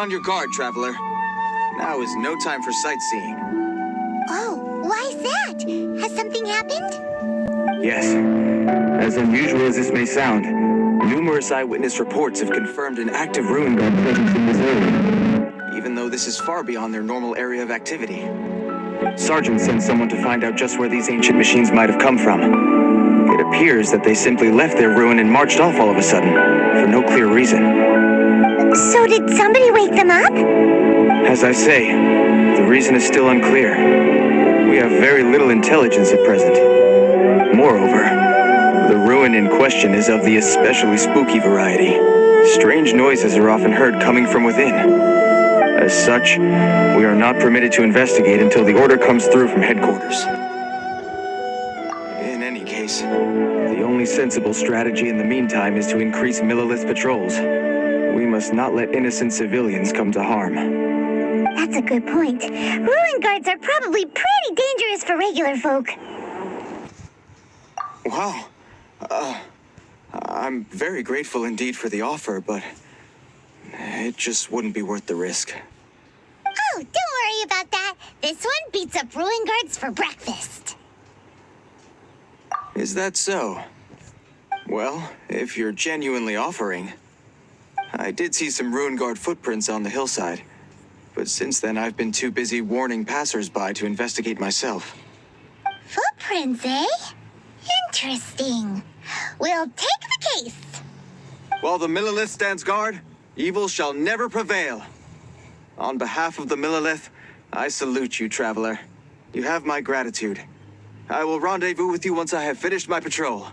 on your guard, traveler. Now is no time for sightseeing. Oh, why's that? Has something happened? Yes. As unusual as this may sound, numerous eyewitness reports have confirmed an active ruin guard presence in this area, even though this is far beyond their normal area of activity. Sergeant sent someone to find out just where these ancient machines might have come from. It appears that they simply left their ruin and marched off all of a sudden, for no clear reason. So did somebody wake them up? As I say, the reason is still unclear. We have very little intelligence at present. Moreover, the ruin in question is of the especially spooky variety. Strange noises are often heard coming from within. As such, we are not permitted to investigate until the order comes through from headquarters. In any case, the only sensible strategy in the meantime is to increase Millilith patrols. We must not let innocent civilians come to harm. That's a good point. Ruin guards are probably pretty dangerous for regular folk. Wow. I'm very grateful indeed for the offer, but it just wouldn't be worth the risk. Oh, don't worry about that. This one beats up ruin guards for breakfast. Is that so? Well, if you're genuinely offering. I did see some ruin guard footprints on the hillside, but since then I've been too busy warning passers-by to investigate myself. Footprints, eh? Interesting. We'll take the case. While the Millilith stands guard, evil shall never prevail. On behalf of the Millilith, I salute you, traveler. You have my gratitude. I will rendezvous with you once I have finished my patrol.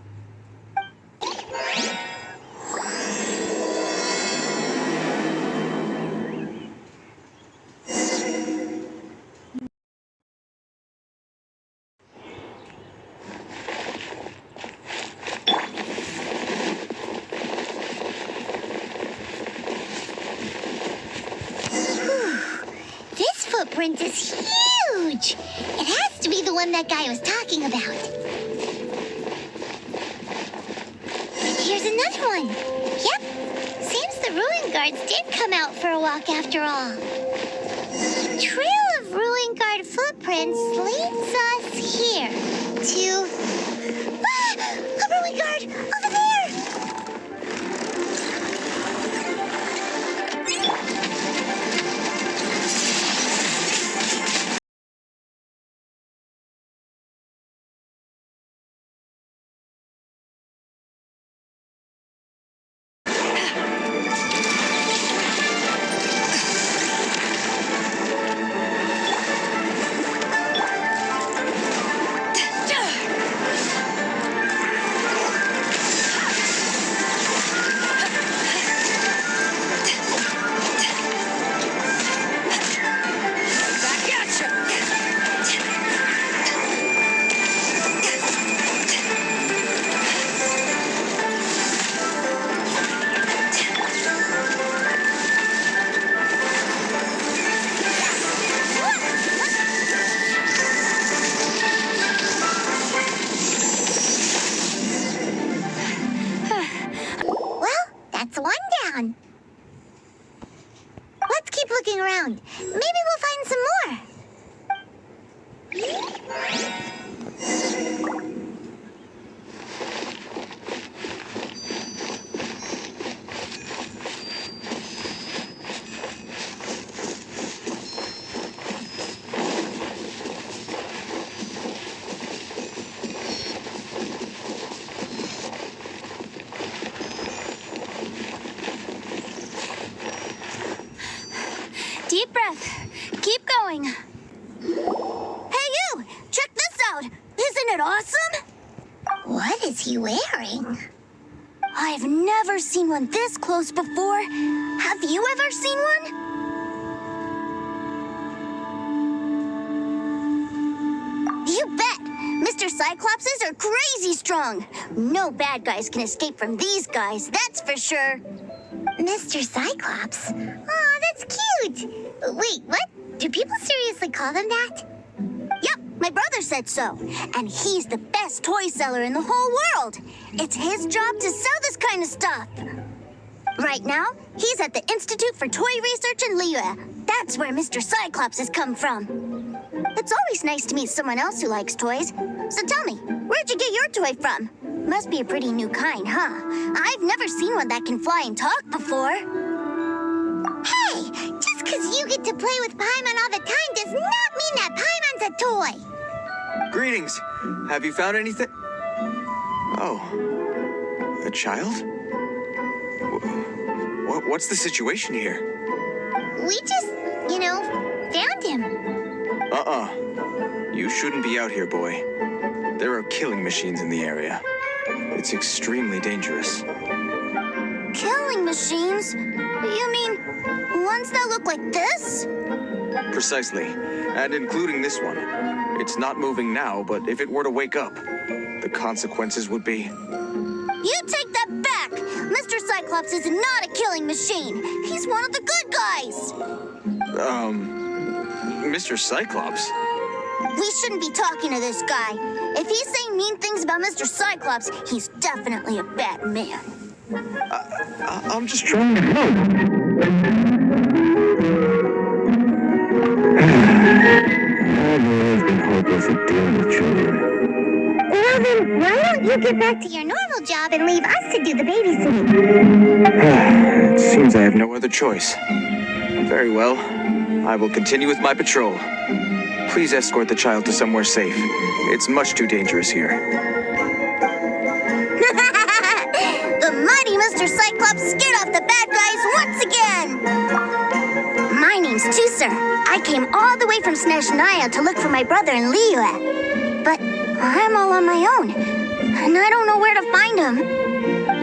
This footprint is huge. It has to be the one that guy was talking about. Here's another one. Yep. Seems the ruin guards did come out for a walk after all. The trail of ruin guard footprints leads us here to... A ruin guard! Over there! That's one down. Let's keep looking around. Maybe we'll find some more. Deep breath. Keep going. Hey, you! Check this out! Isn't it awesome? What is he wearing? I've never seen one this close before. Have you ever seen one? You bet! Mr. Cyclopses are crazy strong. No bad guys can escape from these guys, that's for sure. Mr. Cyclops? Aw, that's cute! Wait, what? Do people seriously call them that? Yep, my brother said so. And he's the best toy seller in the whole world. It's his job to sell this kind of stuff. Right now, he's at the Institute for Toy Research in Liyue. That's where Mr. Cyclops has come from. It's always nice to meet someone else who likes toys. So tell me, where'd you get your toy from? Must be a pretty new kind, huh? I've never seen one that can fly and talk before. Hey, just because you get to play with Paimon all the time does not mean that Paimon's a toy. Greetings. Have you found anything? Oh. A child? What's the situation here? We just, found him. You shouldn't be out here, boy. There are killing machines in the area. It's extremely dangerous. Killing machines? You mean ones that look like this? Precisely. And including this one. It's not moving now, but if it were to wake up, the consequences would be... You take that back! Mr. Cyclops is not a killing machine. He's one of the good guys. Mr. Cyclops? We shouldn't be talking to this guy. If he's saying mean things about Mr. Cyclops, he's definitely a bad man. I'm just trying to help. I've always been hopeless at dealing with children. Well then, why don't you get back to your normal job and leave us to do the babysitting? It seems I have no other choice. Very well. I will continue with my patrol. Please escort the child to somewhere safe. It's much too dangerous here. The mighty Mr. Cyclops scared off the bad guys once again! My name's Tuser. I came all the way from Snezhnaya to look for my brother in Liyue. But I'm all on my own, and I don't know where to find him.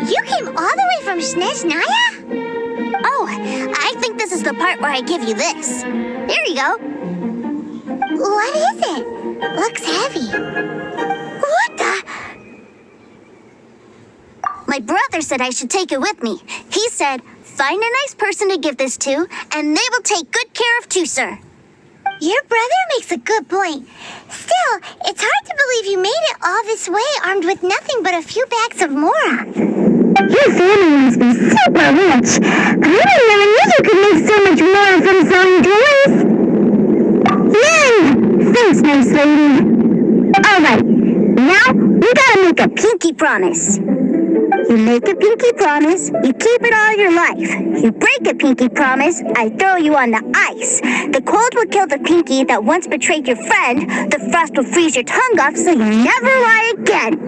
You came all the way from Snezhnaya? Oh, I think this is the part where I give you this. Here you go. What is it? Looks heavy. What the? My brother said I should take it with me. He said, find a nice person to give this to, and they will take good care of Tuser. Your brother makes a good point. Still, it's hard to believe you made it all this way armed with nothing but a few bags of Mora. Your family must be super rich. I never knew you could make so much more from selling toys. Yay! Thanks, nice lady. Alright, now we gotta make a pinky promise. You make a pinky promise, you keep it all your life. You break a pinky promise, I throw you on the ice. The cold will kill the pinky that once betrayed your friend. The frost will freeze your tongue off so you never lie again.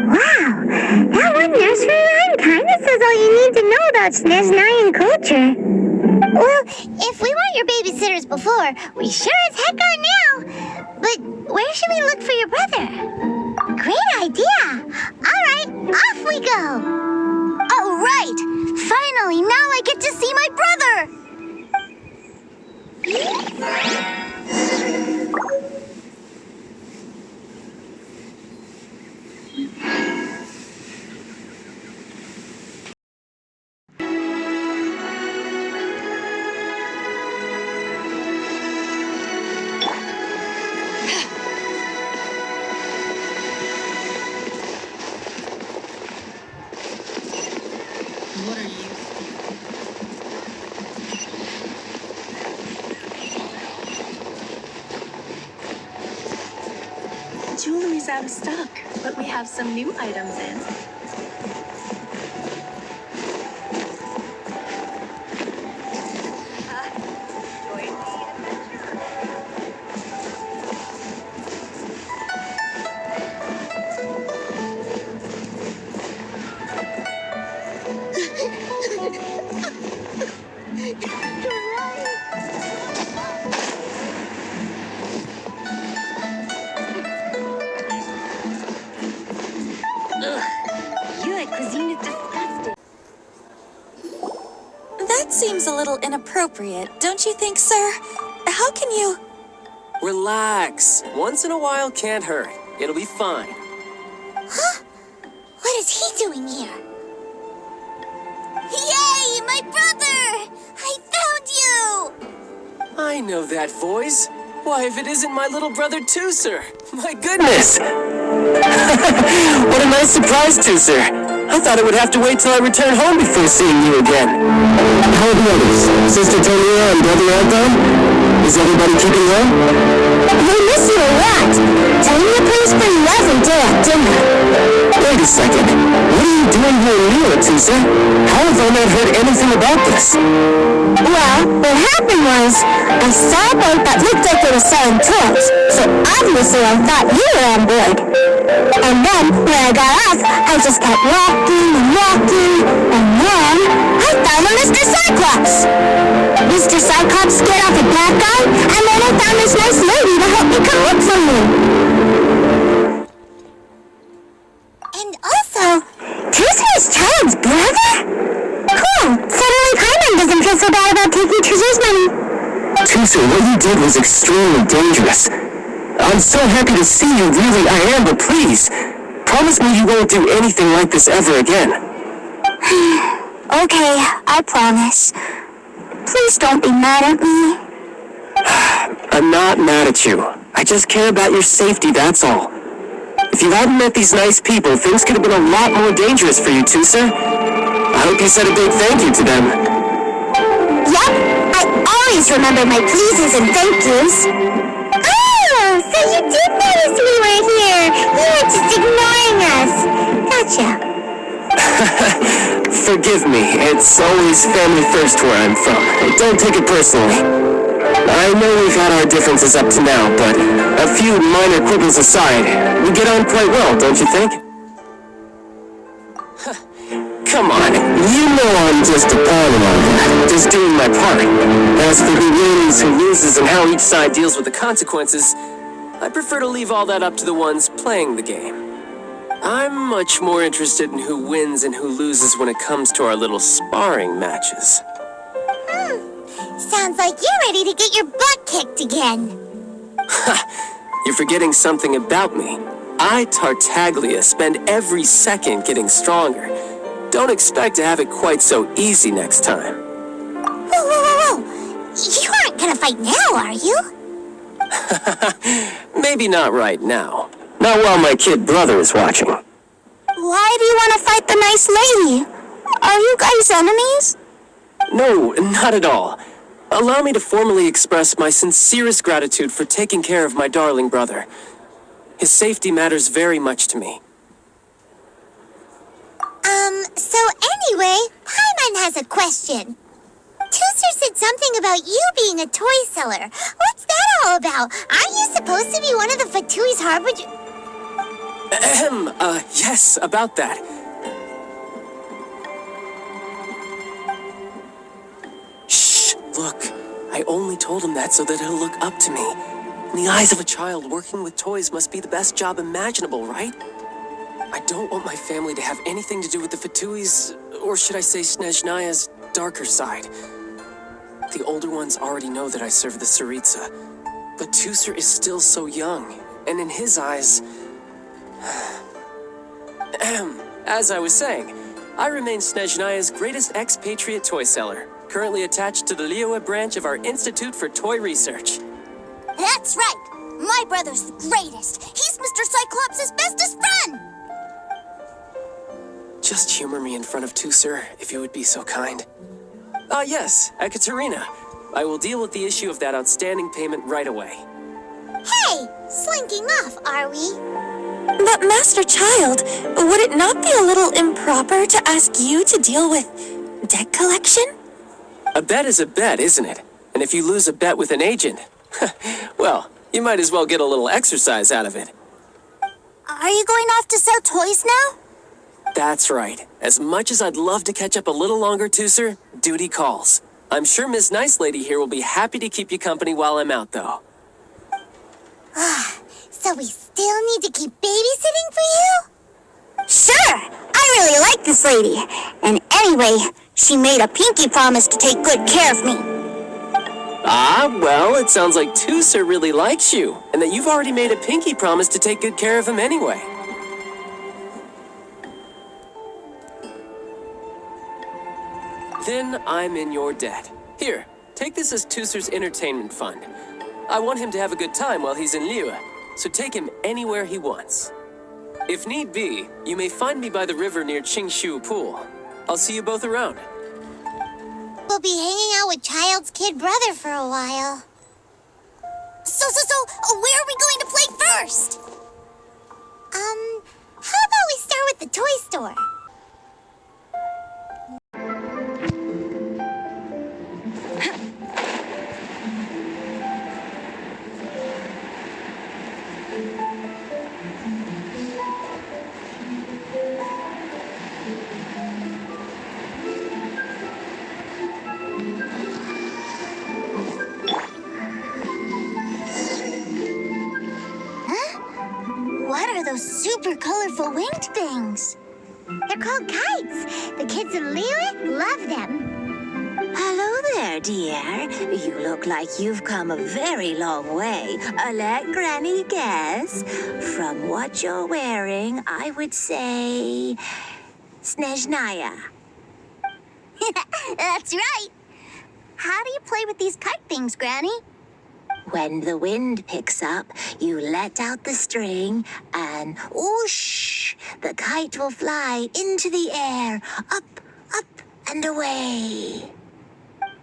Wow, that one nursery rhyme kind of says all you need to know about Snezhnayan culture. Well, if we weren't your babysitters before, we sure as heck are now. But where should we look for your brother? Great idea. All right, off we go. All right! Finally, now I get to see my brother! What are you? Jewelry's out of stock, but we have some new items in. That seems a little inappropriate, don't you think, sir? How can you... Relax. Once in a while can't hurt. It'll be fine. Huh? What is he doing here? Yay, my brother! I found you! I know that voice. Why, if it isn't my little brother Tuser. My goodness! What a nice surprise, Tuser. I thought I would have to wait till I return home before seeing you again. How are the others? Sister Tonia and Brother Anton? Is everybody keeping well? We miss you a lot. Tonia plays for you every day at dinner. Wait a second. What are you doing here in Liyue, Tusa? How have I not heard anything about this? Well, what happened was, I saw a boat that looked like it was selling toys, so obviously I thought you were on board. And then, when I got off, I just kept walking and walking, and then I found a Mr. Cyclops. Mr. Cyclops scared off a bad guy, and then I found this nice lady to help me come look for me. And also, Tusa's Child's brother? Cool. Suddenly Paimon doesn't feel so bad about taking Tusa's money. Tusa, what you did was extremely dangerous. I'm so happy to see you, really I am, but please, promise me you won't do anything like this ever again. Okay, I promise. Please don't be mad at me. I'm not mad at you. I just care about your safety, that's all. If you hadn't met these nice people, things could have been a lot more dangerous for you, Tusa. I hope you said a big thank you to them. Yep, I always remember my pleases and thank yous. Oh, so you did notice we were here. You were just ignoring us. Gotcha. Forgive me, it's always family first where I'm from. Don't take it personally. I know we've had our differences up to now, but a few minor quibbles aside, we get on quite well, don't you think? Come on, you know I'm just a pawn in all that, just doing my part. As for who wins, who loses, and how each Side deals with the consequences, I prefer to leave all that up to the ones playing the game. I'm much more interested in who wins and who loses when it comes to our little sparring matches. Sounds like you're ready to get your butt kicked again. You're forgetting something about me. I, Tartaglia, spend every second getting stronger. Don't expect to have it quite so easy next time. Whoa. You aren't gonna fight now, are you? Maybe not right now. not while my kid brother is watching. Why do you want to fight the nice lady? Are you guys enemies? No, not at all. Allow me to formally express my sincerest gratitude for taking care of my darling brother. His safety matters very much to me. So anyway, Paimon has a question. Tuser said something about you being a toy seller. What's that all about? Aren't you supposed to be one of the Fatui's harbinger? Yes, about that. Shh, look. I only told him that so that he'll look up to me. In the eyes of a child, working with toys must be the best job imaginable, right? I don't want my family to have anything to do with the Fatui's, or should I say Snezhnaya's, darker side. The older ones already know that I serve the Tsaritsa, but Tuser is still so young, and in his eyes... As I was saying, I remain Snezhnaya's greatest expatriate toy seller, currently attached to the Liyue branch of our Institute for Toy Research. That's right! My brother's the greatest! He's Mr. Cyclops' bestest friend! Just humor me in front of Tuser, if you would be so kind. Yes, Ekaterina. I will deal with the issue of that outstanding payment right away. Hey, slinking off, are we? But Master Child, would it not be a little improper to ask you to deal with debt collection? A bet is a bet, isn't it? And if you lose a bet with an agent, well, you might as well get a little exercise out of it. Are you going off to sell toys now? That's right. As much as I'd love to catch up a little longer, Tuser, duty calls. I'm sure Miss Nice Lady here will be happy to keep you company while I'm out, though. So we still need to keep babysitting for you? Sure! I really like this lady. And anyway, she made a pinky promise to take good care of me. Well, it sounds like Tuser really likes you, and that you've already made a pinky promise to take good care of him anyway. Then I'm in your debt. Here, take this as Tuser's entertainment fund. I want him to have a good time while he's in Liyue, so take him anywhere he wants. If need be, you may find me by the river near Qingshu Pool. I'll see you both around. We'll be hanging out with Child's kid brother for a while. So, where are we going to play first? How about we start with the toy store? What are those super colorful winged things? They're called kites. The kids in Liyue love them. Hello there, dear. You look like you've come a very long way. Let Granny guess. From what you're wearing, I would say... Snezhnaya. That's right. How do you play with these kite things, Granny? When the wind picks up, you let out the string and whoosh, the kite will fly into the air, up, and away.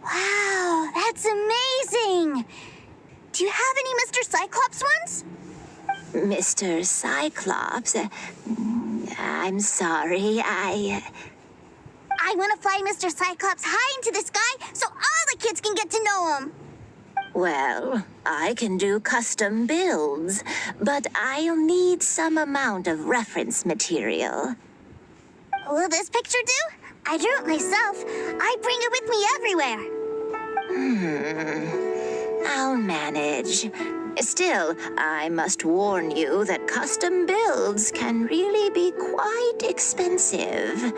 Wow, that's amazing. Do you have any Mr. Cyclops ones? Mr. Cyclops, I'm sorry, I want to fly Mr. Cyclops high into the sky so all the kids can get to know him. Well, I can do custom builds, but I'll need some amount of reference material. Will this picture do? I drew it myself. I bring it with me everywhere. I'll manage. Still, I must warn you that custom builds can really be quite expensive.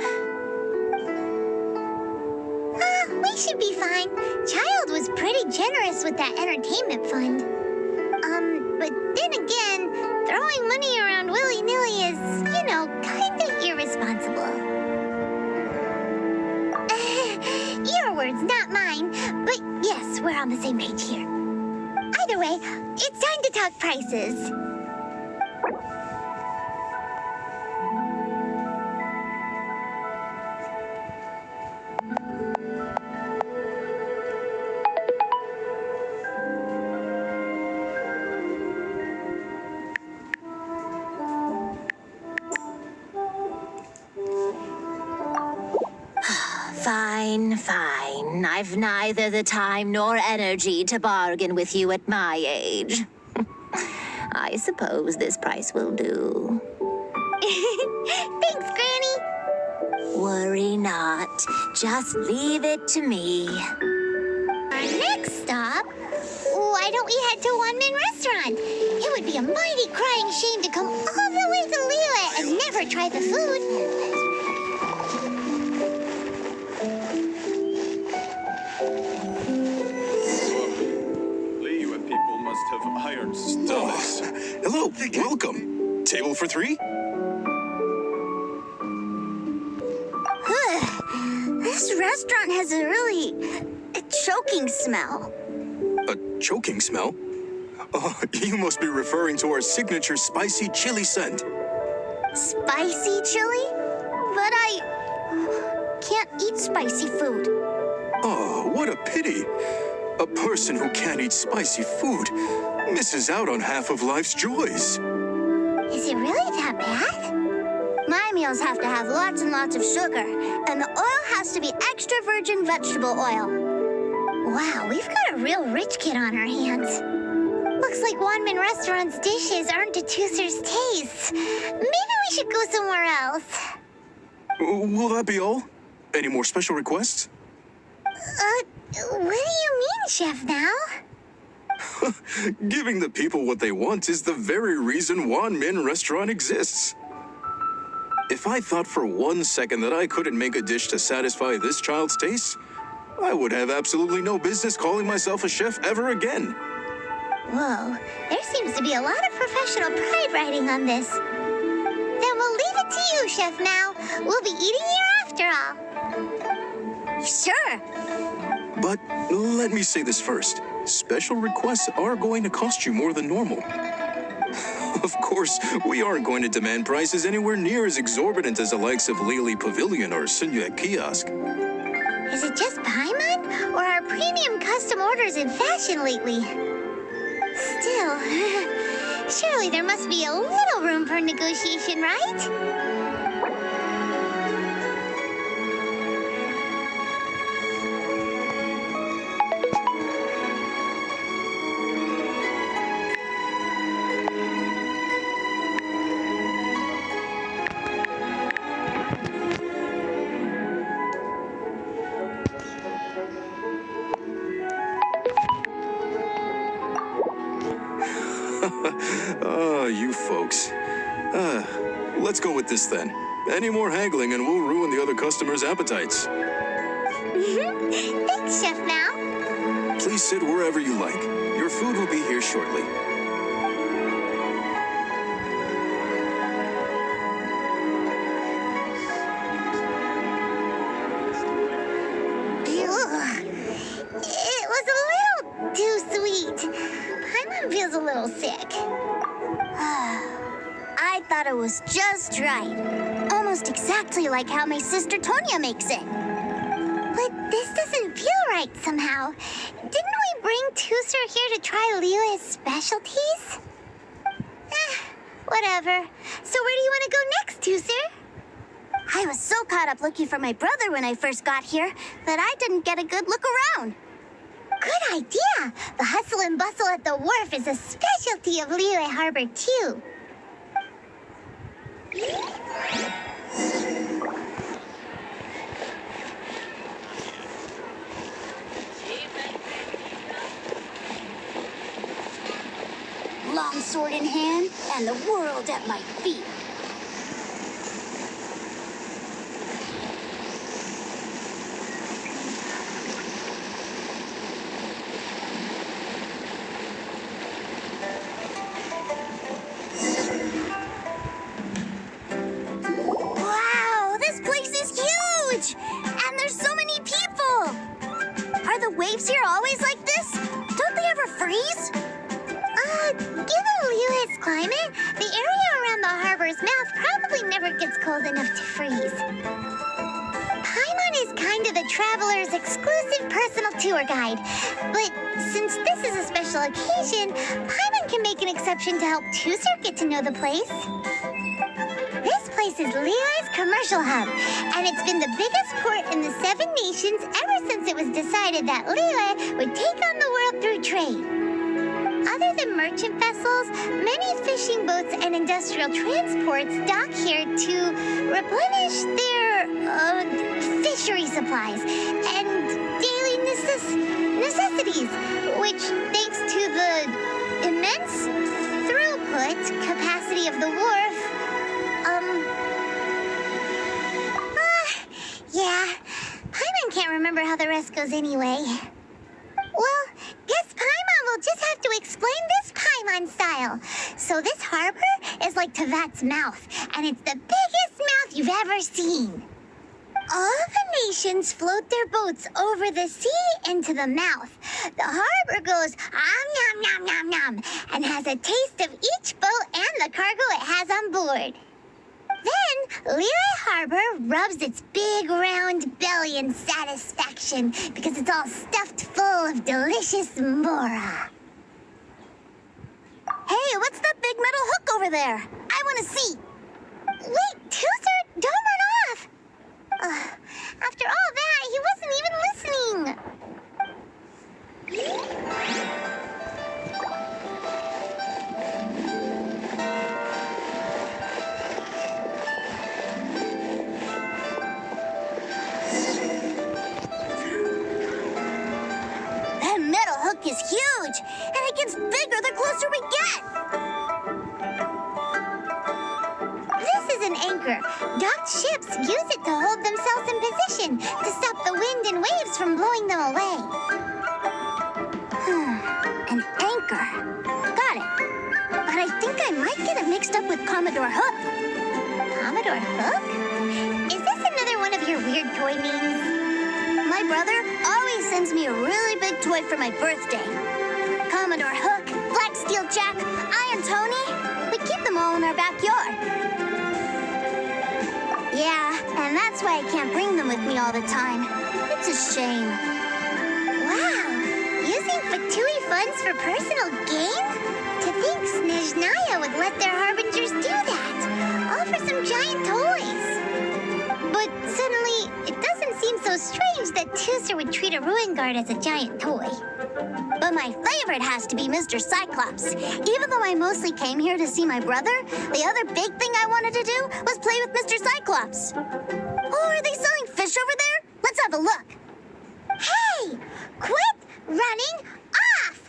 We should be fine. Child was pretty generous with that entertainment fund. But then again, throwing money around willy-nilly is, kinda irresponsible. Your words, not mine. But yes, we're on the same page here. Either way, it's time to talk prices. Fine. I've neither the time nor energy to bargain with you at my age. I suppose this price will do. Thanks, Granny. Worry not. Just leave it to me. Our next stop? Why don't we head to One Min Restaurant? It would be a mighty crying shame to come all the way to Liyue and never try the food. Iron stomachs. Hello, welcome. Table for three? This restaurant has a choking smell. A choking smell? Oh, you must be referring to our signature spicy chili scent. Spicy chili? But I can't eat spicy food. Oh, what a pity. A person who can't eat spicy food misses out on half of life's joys. Is it really that bad? My meals have to have lots and lots of sugar, and the oil has to be extra virgin vegetable oil. Wow, we've got a real rich kid on our hands. Looks like One Min Restaurant's dishes aren't to Tooser's taste. Maybe we should go somewhere else. Will that be all? Any more special requests? What do you mean, Chef Now? Giving the people what they want is the very reason One Min Restaurant exists. If I thought for 1 second that I couldn't make a dish to satisfy this child's taste, I would have absolutely no business calling myself a chef ever again. Whoa, there seems to be a lot of professional pride riding on this. Then we'll leave it to you, Chef Now. We'll be eating here after all. Sure. But let me say this first. Special requests are going to cost you more than normal. Of course, we aren't going to demand prices anywhere near as exorbitant as the likes of Lily Pavilion or Sunyak Kiosk. Is it just Paimon, or are premium custom orders in fashion lately? Still, surely there must be a little room for negotiation, right? You folks. Let's go with this then. Any more haggling and we'll ruin the other customers' appetites. Thanks, Chef Mal. Please sit wherever you like. Your food will be here shortly. It was a little too sweet. Paimon feels a little sick. I thought it was just right. Almost exactly like how my sister Tonya makes it. But this doesn't feel right somehow. Didn't we bring Tusser here to try Liyue's specialties? Whatever. So where do you want to go next, Tusser? I was so caught up looking for my brother when I first got here that I didn't get a good look around. Good idea. The hustle and bustle at the wharf is a specialty of Liyue Harbor, too. Long sword in hand and the world at my feet. Wow, this place is huge! And there's so many people! Are the waves here always like this? Don't they ever freeze? Given Liyue's climate, the area around the harbor's mouth probably never gets cold enough to freeze. Paimon is kind of the traveler's exclusive personal tour guide, but since this is a special occasion, Paimon can make an exception to help Tusser get to know the place. This place is Liyue's commercial hub, and it's been the biggest port in the 7 nations ever since it was decided that Liyue would take on the world through trade. Other than merchant vessels, many fishing boats and industrial transports dock here to replenish their fishery capacity and daily necessities, which, thanks to the immense throughput capacity of the wharf, yeah, Paimon can't remember how the rest goes anyway. Well, guess Paimon will just have to explain this Paimon style. So this harbor is like Tevat's mouth, and it's the biggest mouth you've ever seen. All the nations float their boats over the sea into the mouth. The harbor goes nom nom nom nom and has a taste of each boat and the cargo it has on board. Then, Liyue Harbor rubs its big round belly in satisfaction because it's all stuffed full of delicious mora. Hey, what's that big metal hook over there? I want to see. Wait, Tusser, don't run off. After all that, he wasn't even listening. That metal hook is huge, and it gets bigger the closer we get. This is an anchor. Docked ships use it to hold themselves in position to stop the wind and waves from blowing them away. An anchor. Got it. But I think I might get it mixed up with Commodore Hook. Commodore Hook? Is this another one of your weird toy names? My brother always sends me a really big toy for my birthday. Commodore Hook, Black Steel Jack, Iron Tony. We keep in our backyard. Yeah, and that's why I can't bring them with me all the time. It's a shame. Wow, using Fatui funds for personal gain? To think Snezhnaya would let their harbingers do that, all for some giant toys. But suddenly, it doesn't seem so strange that Tuser would treat a ruin guard as a giant toy. But my favorite has to be Mr. Cyclops. Even though I mostly came here to see my brother, the other big thing I wanted to do was play with Mr. Cyclops. Oh, are they selling fish over there? Let's have a look. Hey! Quit running off!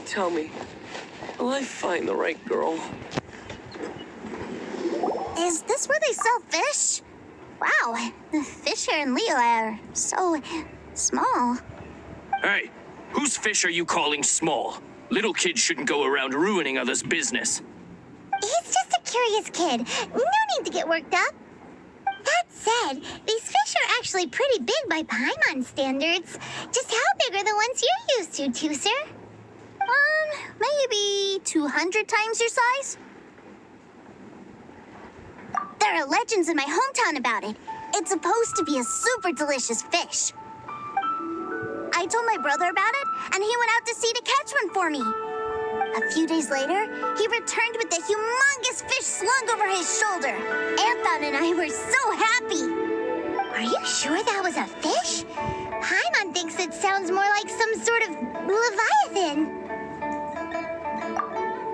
Tell me, will I find the right girl? Is this where they sell fish? Wow, the fish here in Leo are so small. Hey, whose fish are you calling small? Little kids shouldn't go around ruining others' business. He's just a curious kid. No need to get worked up. That said, these fish are actually pretty big by Paimon standards. Just how big are the ones you're used to, Tuser? Maybe 200 times your size? There are legends in my hometown about it. It's supposed to be a super delicious fish. I told my brother about it, and he went out to sea to catch one for me. A few days later, he returned with the humongous fish slung over his shoulder. Anthon and I were so happy. Are you sure that was a fish? Paimon thinks it sounds more like some sort of leviathan.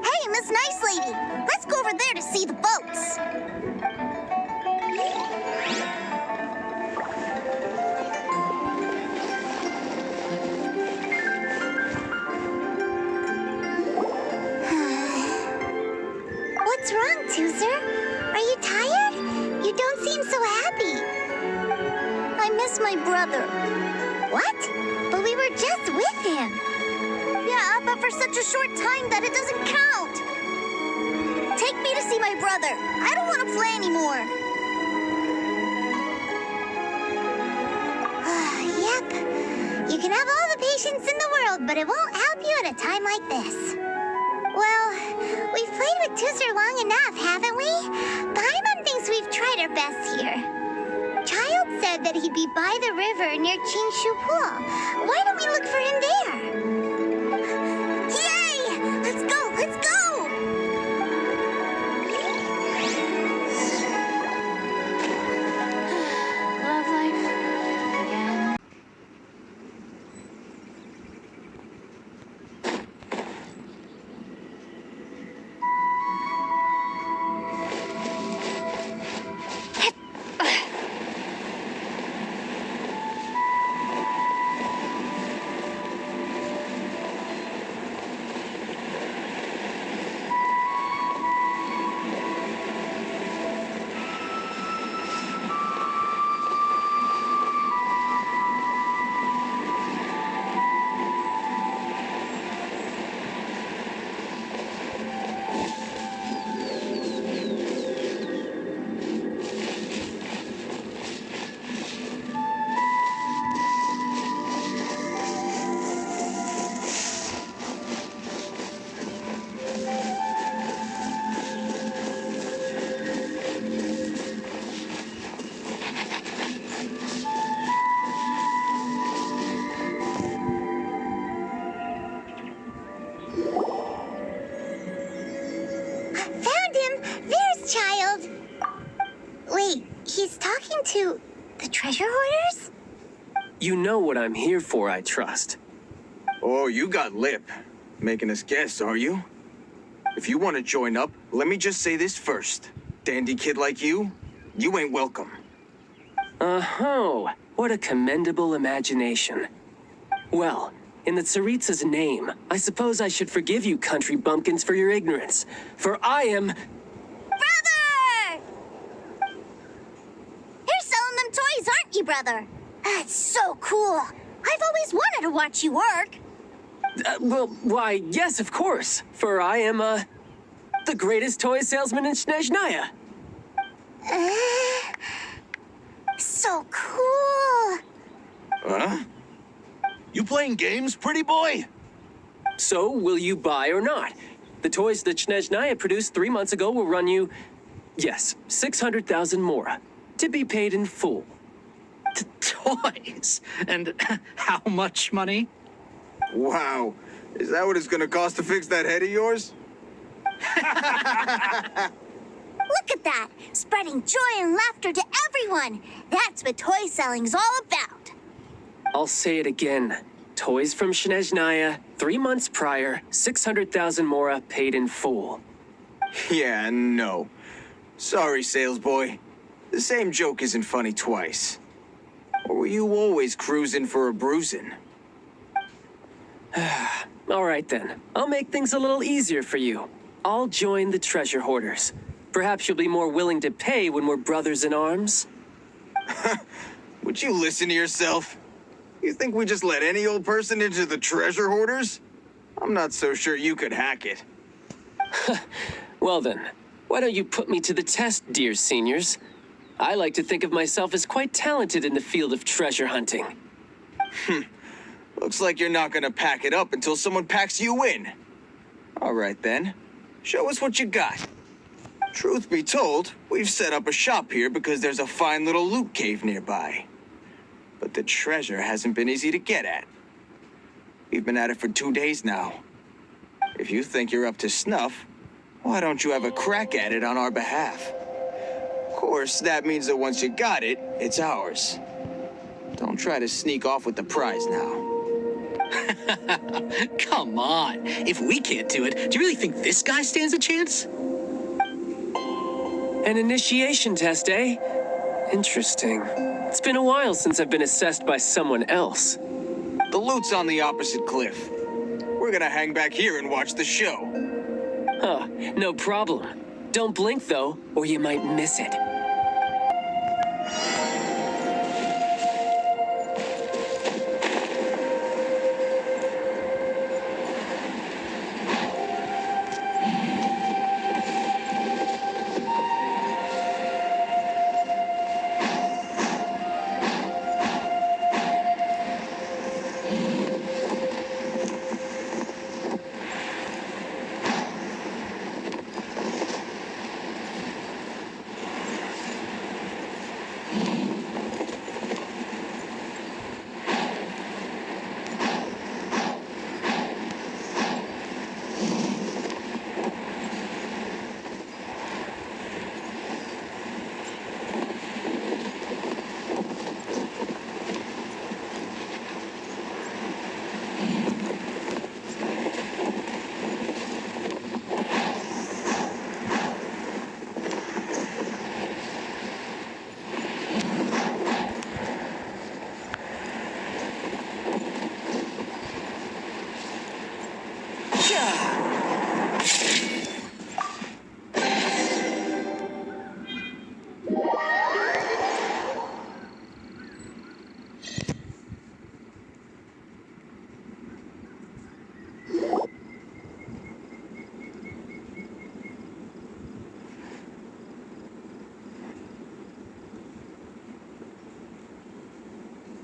Hey, Miss Nice Lady, let's go over there to see the boats. What's wrong, Tuser? Are you tired? You don't seem so happy. I miss my brother. What? But we were just with him. Yeah, but for such a short time that it doesn't count. Take me to see my brother. I don't want to play anymore. Yep. You can have all the patience in the world, but it won't help you at a time like this. Well, we've played with Tuser long enough, haven't we? Paimon thinks we've tried our best here. Child said that he'd be by the river near Chingshu Pool. Why don't we look for him there? Yay! Let's go! Let's go! Love life. Again. Found him! There's Child! Wait, he's talking to the treasure hoarders? You know what I'm here for, I trust. Oh, you got lip. Making us guess, are you? If you want to join up, let me just say this first. Dandy kid like you ain't welcome. Oh, what a commendable imagination. Well, in the Tsaritsa's name, I suppose I should forgive you country bumpkins for your ignorance. For I am... Brother! You're selling them toys, aren't you, brother? That's so cool. I've always wanted to watch you work. Well, why, yes, of course. For I am, the greatest toy salesman in Snezhnaya. So cool. Huh? You playing games, pretty boy? So, will you buy or not? The toys that Snezhnaya produced 3 months ago will run you, yes, 600,000 mora, to be paid in full. Toys? And how much money? Wow. Is that what it's gonna cost to fix that head of yours? Look at that! Spreading joy and laughter to everyone! That's what toy selling's all about! I'll say it again. Toys from Snezhnaya, 3 months prior, 600,000 mora paid in full. Yeah, no. Sorry, sales boy. The same joke isn't funny twice. Or were you always cruising for a bruising? All right then. I'll make things a little easier for you. I'll join the treasure hoarders. Perhaps you'll be more willing to pay when we're brothers in arms? Would you listen to yourself? You think we just let any old person into the treasure hoarders? I'm not so sure you could hack it. Well then, why don't you put me to the test, dear seniors? I like to think of myself as quite talented in the field of treasure hunting. Looks like you're not gonna pack it up until someone packs you in. All right then, show us what you got. Truth be told, we've set up a shop here because there's a fine little loot cave nearby. But the treasure hasn't been easy to get at. We've been at it for 2 days now. If you think you're up to snuff, why don't you have a crack at it on our behalf? Of course, that means that once you got it, it's ours. Don't try to sneak off with the prize now. Come on. If we can't do it, do you really think this guy stands a chance? An initiation test, eh? Interesting. It's been a while since I've been assessed by someone else. The loot's on the opposite cliff. We're gonna hang back here and watch the show. Huh, no problem. Don't blink, though, or you might miss it.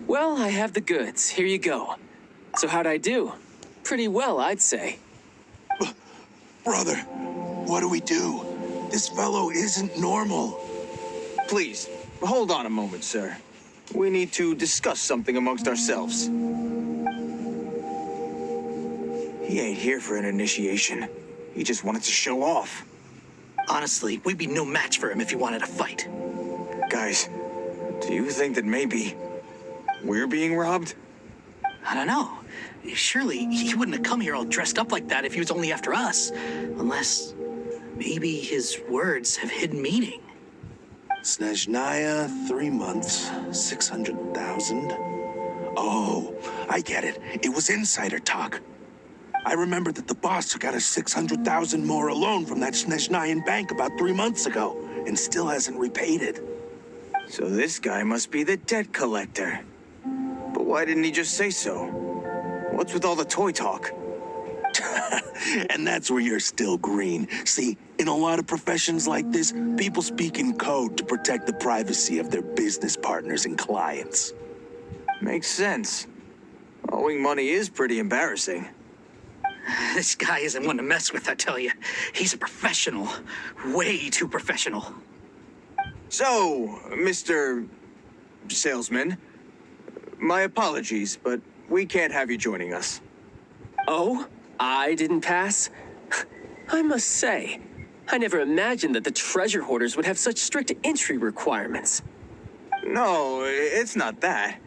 Well, I have the goods. Here you go. So how'd I do? Pretty well, I'd say. Brother, what do we do? This fellow isn't normal. Please, hold on a moment, sir. We need to discuss something amongst ourselves. He ain't here for an initiation. He just wanted to show off. Honestly, we'd be no match for him if he wanted to fight. Guys, do you think that maybe we're being robbed? I don't know. Surely he wouldn't have come here all dressed up like that if he was only after us. Unless maybe his words have hidden meaning. Snezhnaya, 3 months, 600,000. Oh, I get it. It was insider talk. I remember that the boss took out a 600,000 more loan from that Snezhnayan bank about 3 months ago, and still hasn't repaid it. So this guy must be the debt collector. But why didn't he just say so? What's with all the toy talk? And that's where you're still green. See, in a lot of professions like this, people speak in code to protect the privacy of their business partners and clients. Makes sense. Owing money is pretty embarrassing. This guy isn't one to mess with, I tell you. He's a professional. Way too professional. So, Mr. Salesman, my apologies, but we can't have you joining us. Oh, I didn't pass? I must say, I never imagined that the treasure hoarders would have such strict entry requirements. No, it's not that.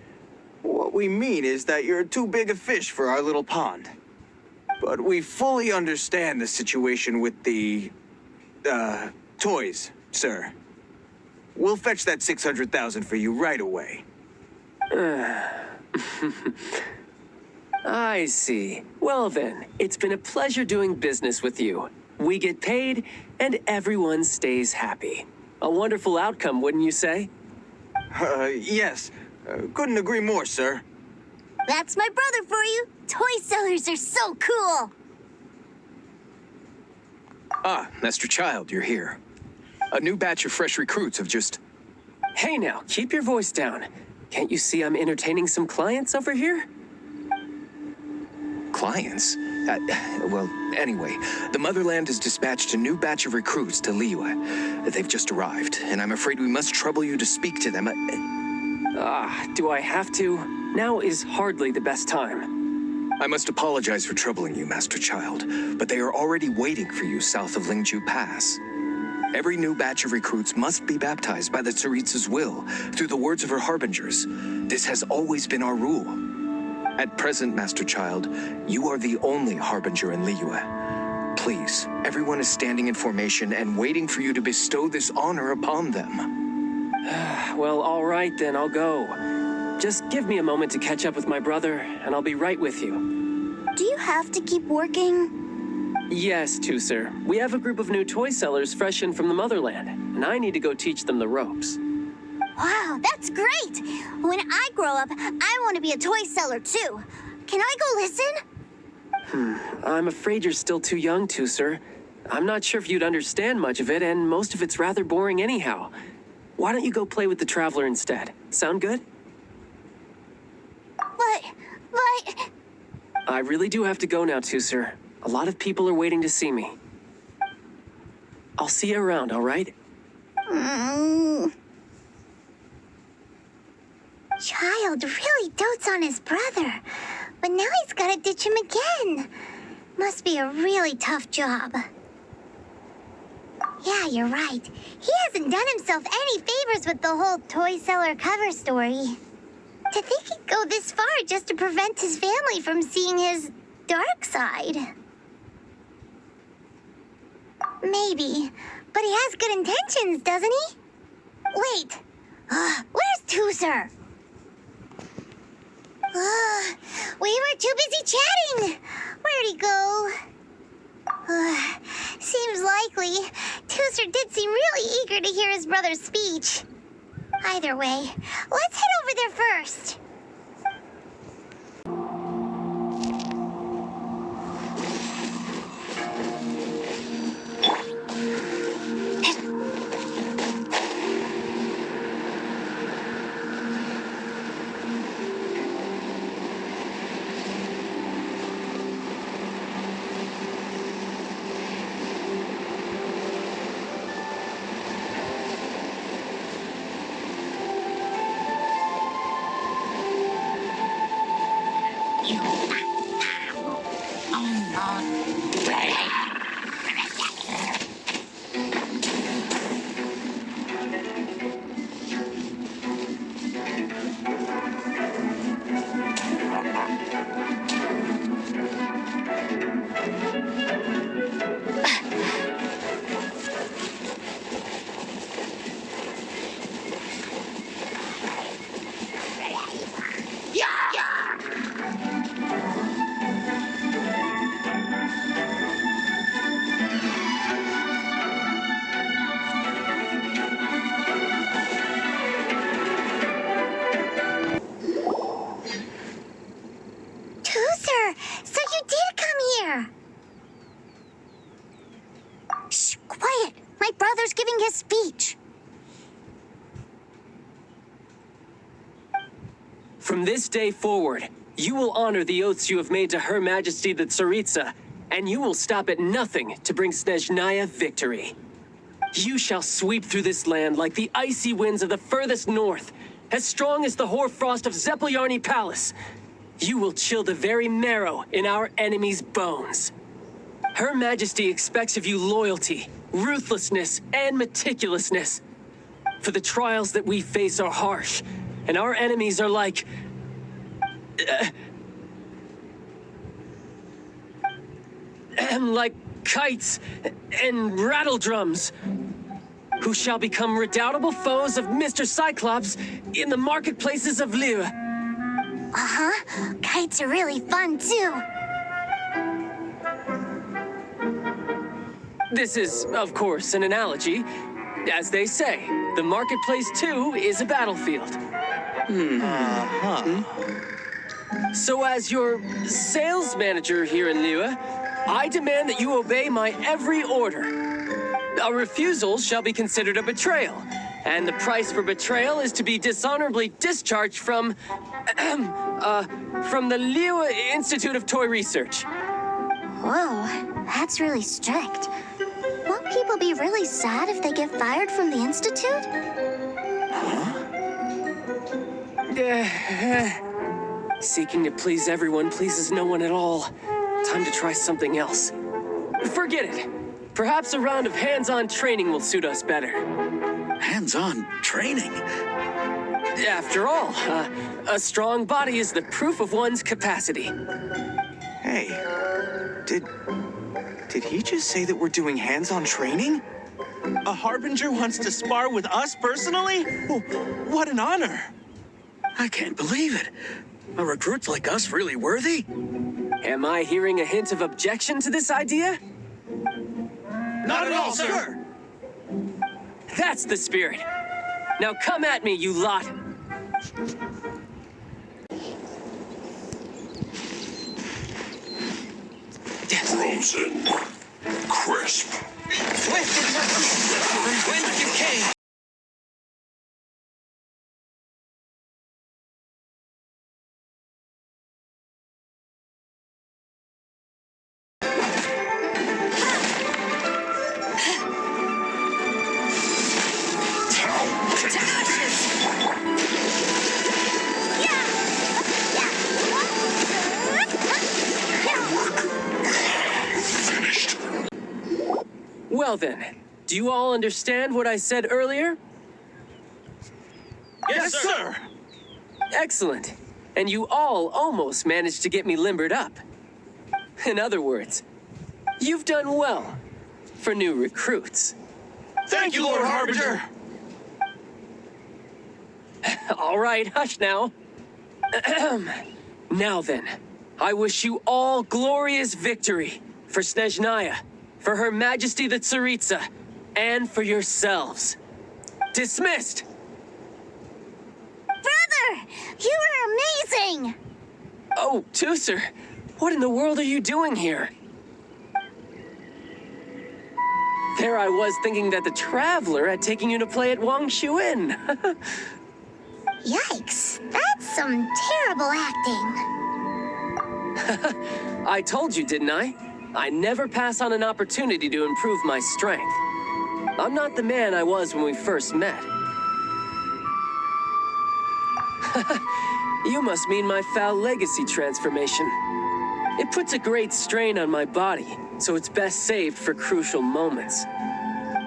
What we mean is that you're too big a fish for our little pond. But we fully understand the situation with the, toys, sir. We'll fetch that 600,000 for you right away. I see. Well then, it's been a pleasure doing business with you. We get paid, and everyone stays happy. A wonderful outcome, wouldn't you say? Yes. Couldn't agree more, sir. That's my brother for you. Toy sellers are so cool. Ah, Master Child, you're here. A new batch of fresh recruits have just... Hey now, keep your voice down. Can't you see I'm entertaining some clients over here? Clients? Well, anyway, the Motherland has dispatched a new batch of recruits to Liyue. They've just arrived, and I'm afraid we must trouble you to speak to them. Do I have to? Now is hardly the best time. I must apologize for troubling you, Master Child, but they are already waiting for you south of Lingju Pass. Every new batch of recruits must be baptized by the Tsaritsa's will, through the words of her harbingers. This has always been our rule. At present, Master Child, you are the only harbinger in Liyue. Please, everyone is standing in formation and waiting for you to bestow this honor upon them. Well, all right then, I'll go. Just give me a moment to catch up with my brother, and I'll be right with you. Do you have to keep working? Yes, Tusser. We have a group of new toy sellers fresh in from the Motherland, and I need to go teach them the ropes. Wow, that's great! When I grow up, I want to be a toy seller too. Can I go listen? I'm afraid you're still too young, Tusser. I'm not sure if you'd understand much of it, and most of it's rather boring anyhow. Why don't you go play with the Traveler instead? Sound good? But... I really do have to go now, Tusser. A lot of people are waiting to see me. I'll see you around, all right? Child really dotes on his brother, but now he's gotta ditch him again. Must be a really tough job. Yeah, you're right. He hasn't done himself any favors with the whole toy seller cover story. To think he'd go this far just to prevent his family from seeing his dark side. Maybe, but he has good intentions, doesn't he? Wait, where's Tusser? We were too busy chatting. Where'd he go? Seems likely. Tusser did seem really eager to hear his brother's speech. Either way, let's head over there first. From this day forward, You will honor the oaths you have made to Her Majesty the Tsaritsa, and you will stop at nothing to bring Snezhnaya victory. You shall sweep through this land like the icy winds of the furthest north, as strong as the hoarfrost of Zepelyarny Palace. You will chill the very marrow in our enemies' bones. Her Majesty expects of you loyalty, ruthlessness, and meticulousness. For the trials that we face are harsh, and our enemies are like... like kites and rattle drums, who shall become redoubtable foes of Mr. Cyclops in the marketplaces of Liyue. Uh-huh. Kites are really fun, too. This is, of course, an analogy. As they say, the marketplace, too, is a battlefield. So as your sales manager here in Liyue, I demand that you obey my every order. A refusal shall be considered a betrayal, and the price for betrayal is to be dishonorably discharged from the Liyue Institute of Toy Research. Whoa, that's really strict. Won't people be really sad if they get fired from the Institute? Seeking to please everyone pleases no one at all. Time to try something else. Forget it. Perhaps a round of hands-on training will suit us better. Hands-on training? After all, a strong body is the proof of one's capacity. Hey, did he just say that we're doing hands-on training? A Harbinger wants to spar with us personally? Oh, what an honor! I can't believe it. Are recruits like us really worthy? Am I hearing a hint of objection to this idea? Not at all, sir! That's the spirit. Now come at me, you lot. Frozen. Crisp. Swift and merciful. When you came. Well then, do you all understand what I said earlier? Yes, sir! Excellent. And you all almost managed to get me limbered up. In other words, you've done well for new recruits. Thank you, Lord Harbinger! All right, hush now. Now then, I wish you all glorious victory for Snezhnaya, for Her Majesty the Tsaritsa, and for yourselves. Dismissed! Brother! You are amazing! Oh, Tooser, what in the world are you doing here? There I was thinking that the Traveler had taken you to play at Wang Shuin. Yikes, that's some terrible acting. I told you, didn't I? I never pass on an opportunity to improve my strength. I'm not the man I was when we first met. You must mean my foul legacy transformation. It puts a great strain on my body, so it's best saved for crucial moments.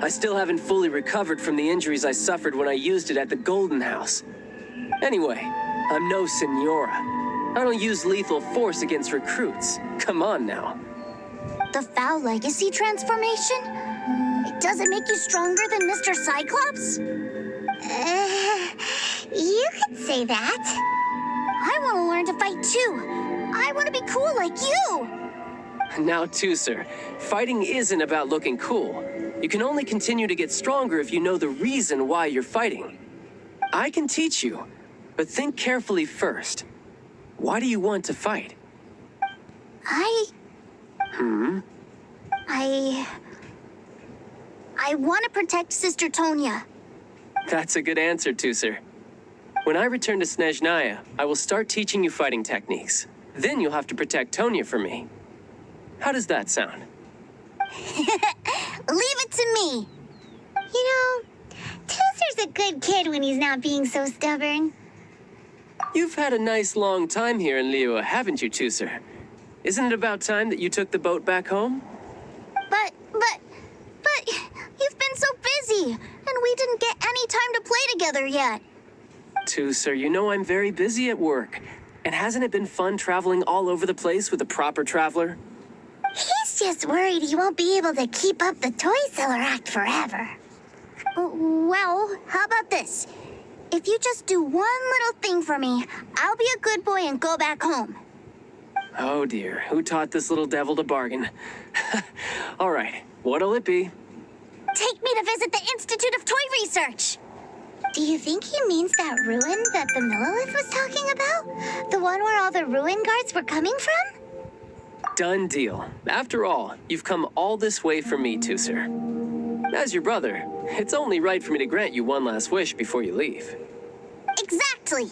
I still haven't fully recovered from the injuries I suffered when I used it at the Golden House. Anyway, I'm no Senora. I don't use lethal force against recruits. Come on now. The foul legacy transformation? It doesn't make you stronger than Mr. Cyclops? You could say that. I want to learn to fight too. I want to be cool like you. Now, Tooser, fighting isn't about looking cool. You can only continue to get stronger if you know the reason why you're fighting. I can teach you, but think carefully first. Why do you want to fight? I want to protect Sister Tonya. That's a good answer, Tooser. When I return to Snezhnaya, I will start teaching you fighting techniques. Then you'll have to protect Tonya for me. How does that sound? Leave it to me. You know, Tooser's a good kid when he's not being so stubborn. You've had a nice long time here in Liyue, haven't you, Tooser? Isn't it about time that you took the boat back home? But you've been so busy, and we didn't get any time to play together yet. Tooser, you know I'm very busy at work. And hasn't it been fun traveling all over the place with a proper traveler? He's just worried he won't be able to keep up the toy seller act forever. Well, how about this? If you just do one little thing for me, I'll be a good boy and go back home. Oh dear, who taught this little devil to bargain? All right, what'll it be? Take me to visit the Institute of Toy Research. Do you think he means that ruin that the Millilith was talking about? The one where all the ruin guards were coming from? Done deal. After all, you've come all this way for me, Tooser. As your brother, it's only right for me to grant you one last wish before you leave. Exactly.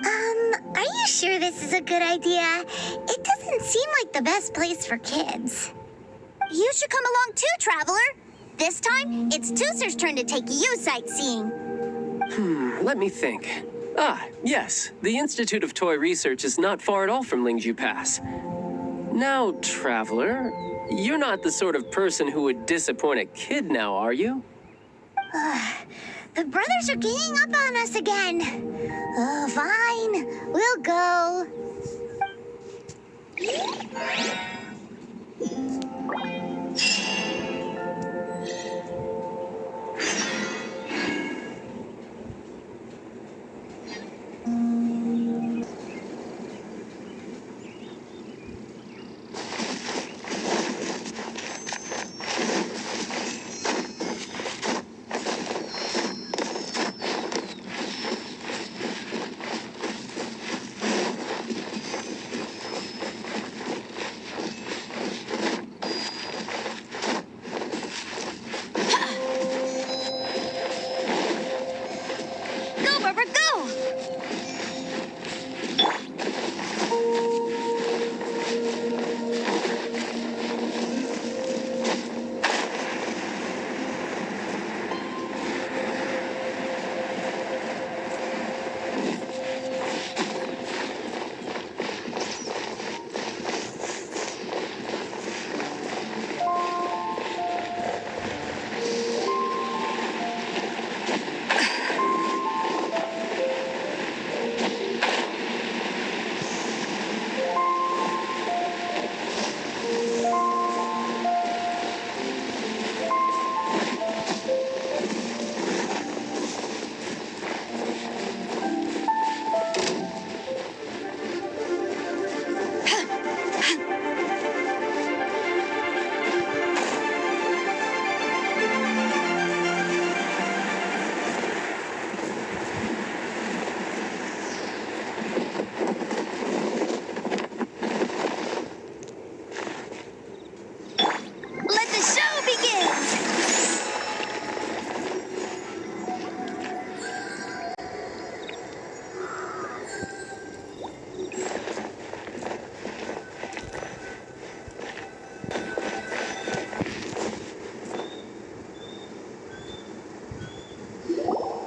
Are you sure this is a good idea? It doesn't seem like the best place for kids. You should come along too, Traveler. This time, it's Tooser's turn to take you sightseeing. Let me think. Ah, yes, the Institute of Toy Research is not far at all from Lingju Pass. Now, Traveler, you're not the sort of person who would disappoint a kid now, are you? The brothers are ganging up on us again. Oh, fine. We'll go.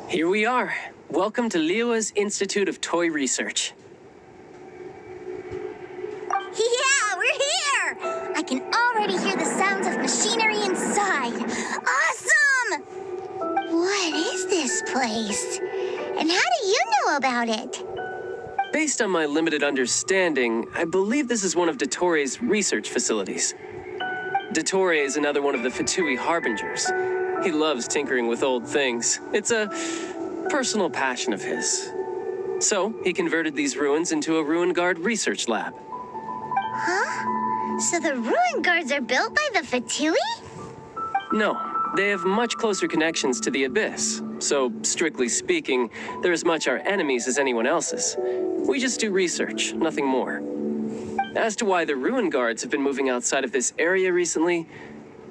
Here we are. Welcome to Liyue's Institute of Toy Research. Yeah, we're here! I can already hear the sounds of machinery inside. Awesome! What is this place? And how do you know about it? Based on my limited understanding, I believe this is one of Dottoro's research facilities. Dottore is another one of the Fatui Harbingers. He loves tinkering with old things. It's a personal passion of his. So, he converted these ruins into a Ruin Guard research lab. Huh? So the ruin guards are built by the Fatui? No, they have much closer connections to the Abyss. So, strictly speaking, they're as much our enemies as anyone else's. We just do research, nothing more. As to why the Ruin Guards have been moving outside of this area recently,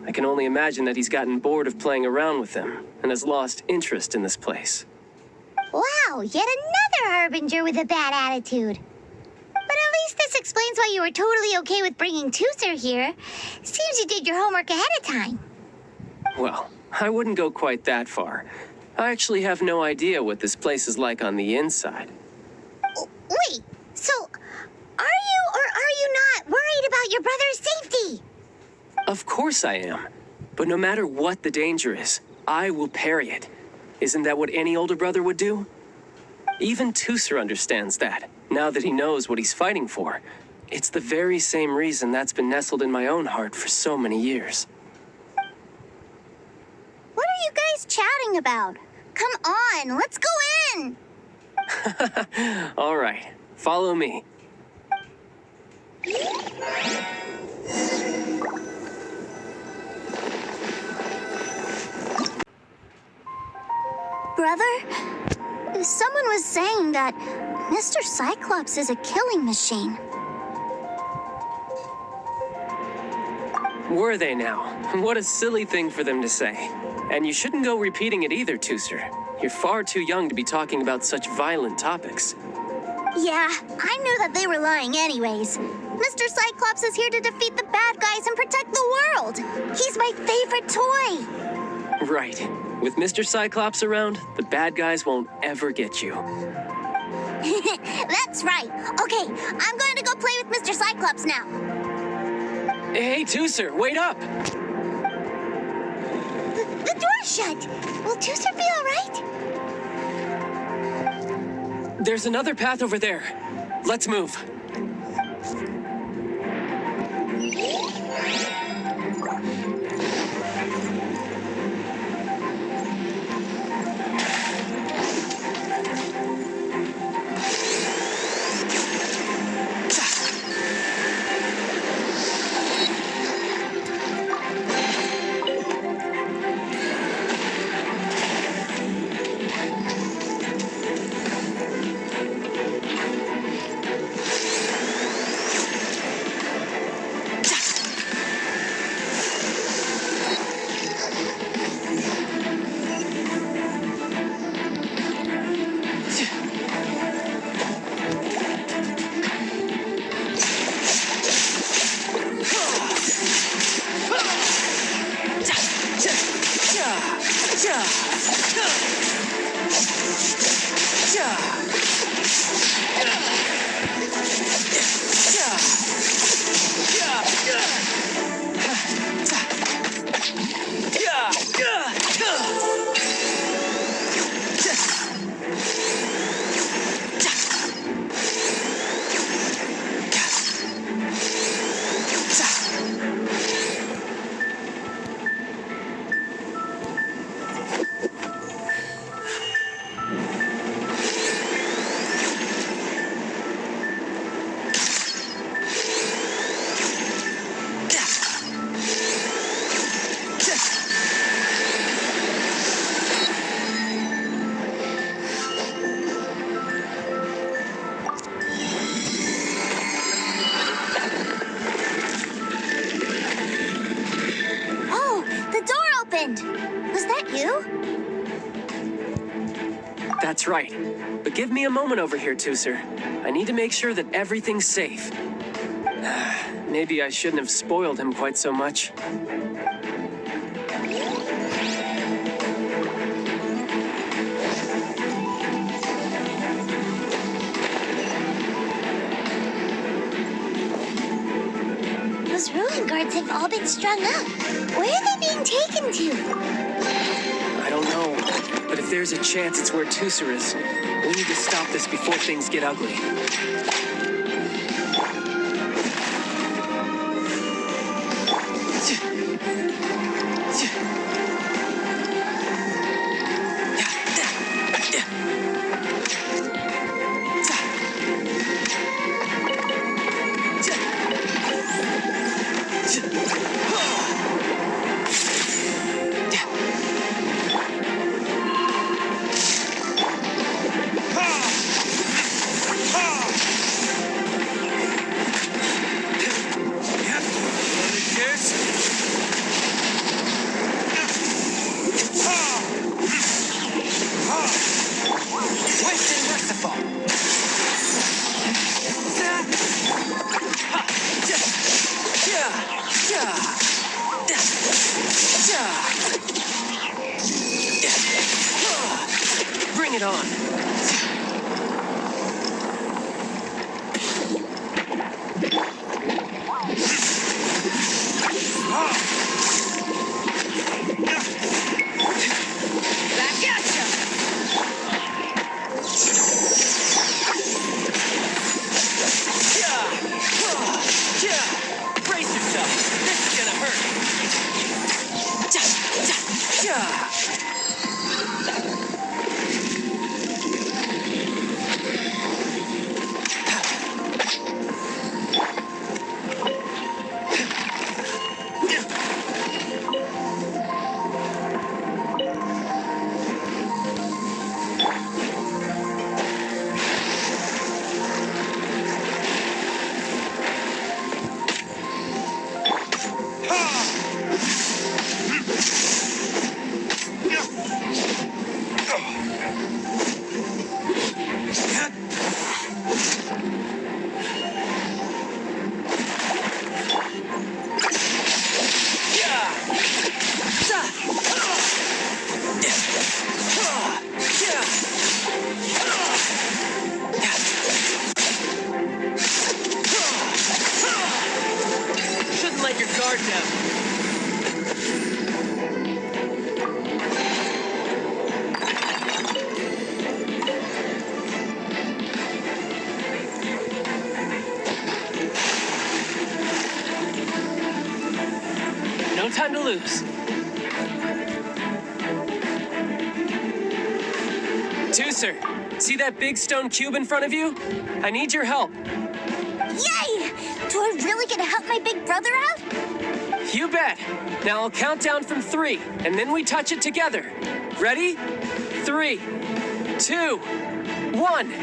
I can only imagine that he's gotten bored of playing around with them and has lost interest in this place. Oh, yet another harbinger with a bad attitude. But at least this explains why you were totally okay with bringing Tooser here. Seems you did your homework ahead of time. Well, I wouldn't go quite that far. I actually have no idea what this place is like on the inside. Wait, so are you or are you not worried about your brother's safety? Of course I am. But no matter what the danger is, I will parry it. Isn't that what any older brother would do? Even Tooser understands that, now that he knows what he's fighting for. It's the very same reason that's been nestled in my own heart for so many years. What are you guys chatting about? Come on, let's go in! All right, follow me. Brother, someone was saying that Mr. Cyclops is a killing machine. Were they now? What a silly thing for them to say. And you shouldn't go repeating it either, Tooser. You're far too young to be talking about such violent topics. Yeah, I knew that they were lying anyways. Mr. Cyclops is here to defeat the bad guys and protect the world. He's my favorite toy. Right. With Mr. Cyclops around, the bad guys won't ever get you. That's right. Okay, I'm going to go play with Mr. Cyclops now. Hey, Tooser, wait up! The door's shut. Will Tooser be all right? There's another path over there. Let's move. Was that you? That's right. But give me a moment over here, Tooser. I need to make sure that everything's safe. Maybe I shouldn't have spoiled him quite so much. Those ruin guards have all been strung up. Where are they being taken to? I don't know. But if there's a chance it's where Tooser is, we need to stop this before things get ugly. guard down. No time to lose. Tooser, see that big stone cube in front of you? I need your help. Yay! Toy really gonna help my big brother out? You bet. Now I'll count down from 3, and then we touch it together. Ready? 3, 2, 1.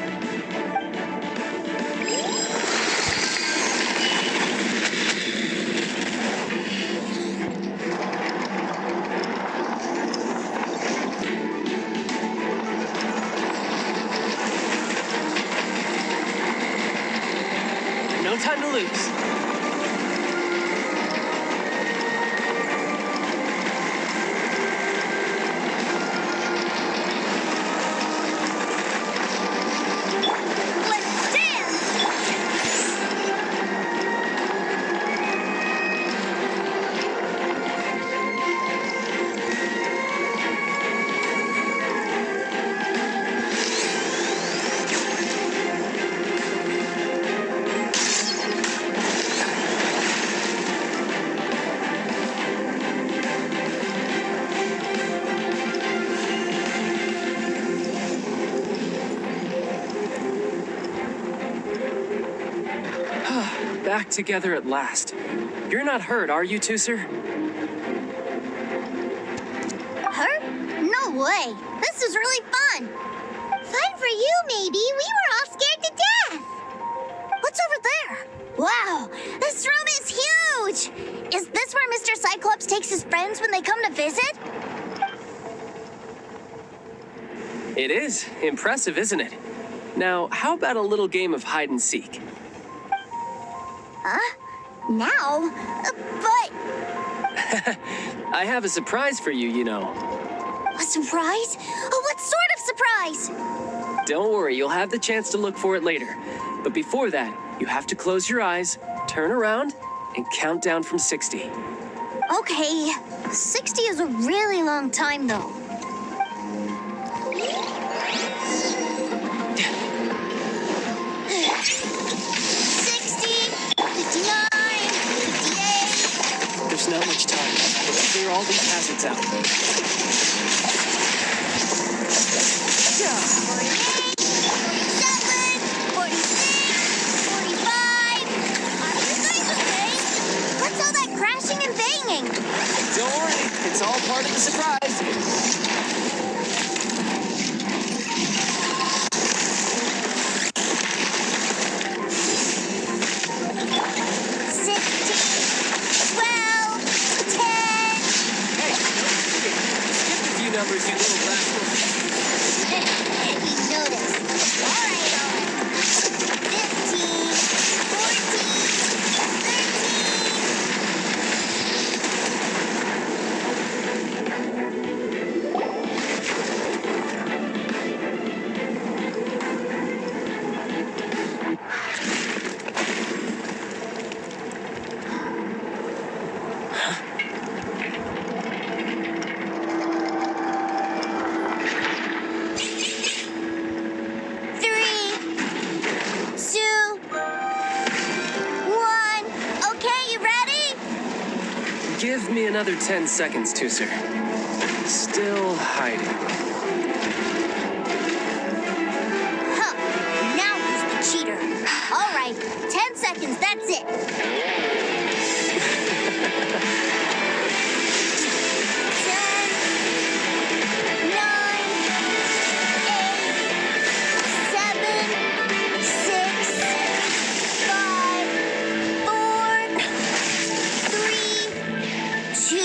No time to lose. Let's dance! Back together at last. You're not hurt, are you, Tooser? Hurt? No way. This is really fun. Fun for you, maybe. We were all scared to death. What's over there? Wow, this room is huge. Is this where Mr. Cyclops takes his friends when they come to visit? It is. Impressive, isn't it? Now, how about a little game of hide and seek? Huh? Now? But... I have a surprise for you, you know. A surprise? Oh, what sort of surprise? Don't worry, you'll have the chance to look for it later. But before that, you have to close your eyes, turn around, and count down from 60. Okay, 60 is a really long time, though. 59, 58. There's not much time. Let's clear all these hazards out. 48, 47, 46, 45. Are you guys okay? What's all that crashing and banging? Don't worry, it's all part of the surprise. Numbers, you little rascal. He noticed. All right. 15, Give me another 10 seconds, Tooser. Still hiding. Huh. Now who's the cheater? All right, 10 seconds, that's it. 10, 9, 8, 7, 6, 5, 4, 3, 2,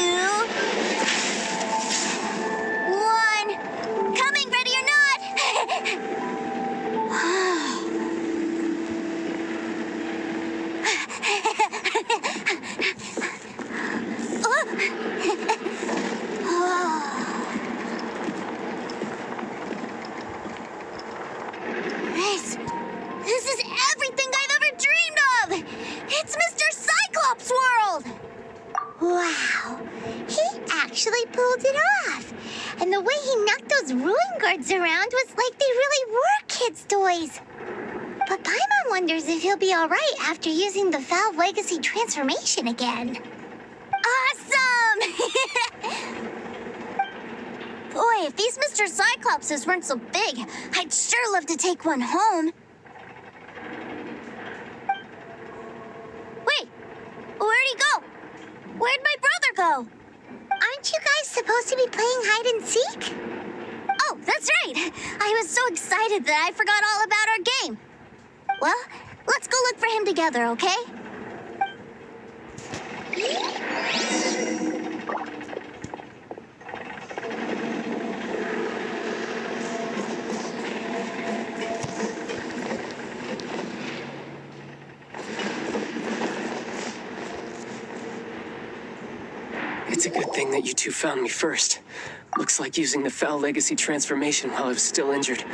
1. Coming, ready or not? This is everything I've ever dreamed of! It's Mr. Cyclops' world! actually pulled it off. And the way he knocked those ruin guards around was like they really were kids' toys. But Paimon wonders if he'll be alright after using the Valve Legacy transformation again. Awesome! Boy, if these Mr. Cyclopses weren't so big, I'd sure love to take one home. Wait, where'd he go? Where'd my brother go? Aren't you guys supposed to be playing hide and seek? Oh, that's right. I was so excited that I forgot all about our game. Well, let's go look for him together, okay? It's a good thing that you two found me first. Looks like using the Foul Legacy transformation while I was still injured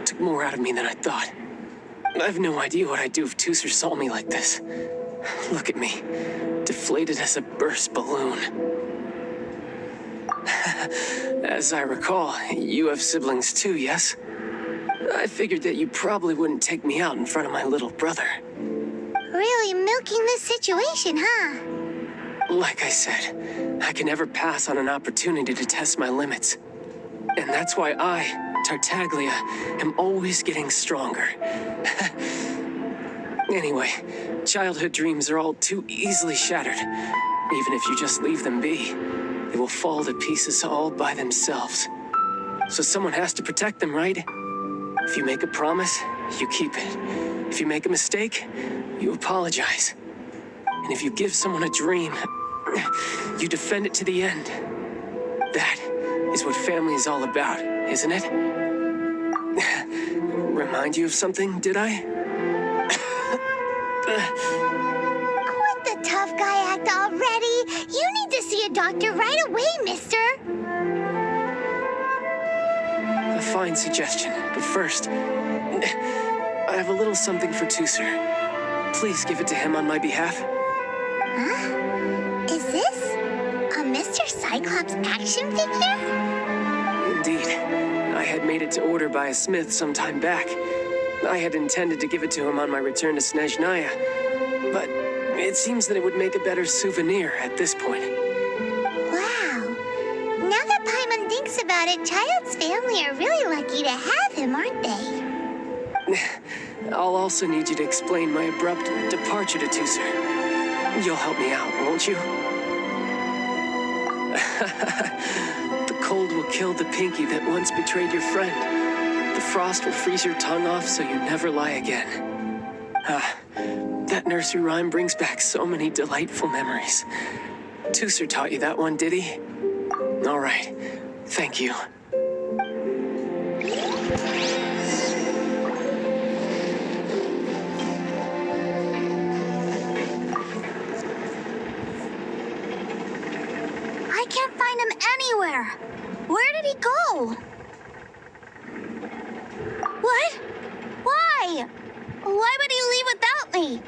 took more out of me than I thought. I have no idea what I'd do if Tooser saw me like this. Look at me, deflated as a burst balloon. As I recall, you have siblings too, yes? I figured that you probably wouldn't take me out in front of my little brother. Really milking this situation, huh? Like I said, I can never pass on an opportunity to test my limits. And that's why I, Tartaglia, am always getting stronger. Anyway, childhood dreams are all too easily shattered. Even if you just leave them be, they will fall to pieces all by themselves. So someone has to protect them, right? If you make a promise, you keep it. If you make a mistake, you apologize. And if you give someone a dream, you defend it to the end. That is what family is all about, isn't it? Remind you of something, did I? Quit the tough guy act already. You need to see a doctor right away, mister. A fine suggestion, but first, I have a little something for Tooser. Please give it to him on my behalf. Huh? Is this a Mr. Cyclops action figure? Indeed. I had made it to order by a smith some time back. I had intended to give it to him on my return to Snezhnaya, but it seems that it would make a better souvenir at this point. Wow. Now that Paimon thinks about it, Child's family are really lucky to have him, aren't they? I'll also need you to explain my abrupt departure to Tooser. You'll help me out, won't you? The cold will kill the pinky that once betrayed your friend. The frost will freeze your tongue off so you never lie again. That nursery rhyme brings back so many delightful memories. Tooser taught you that one, did he? All right. Thank you. I can't find him anywhere. Where did he go? What? Why? Why would he leave without me?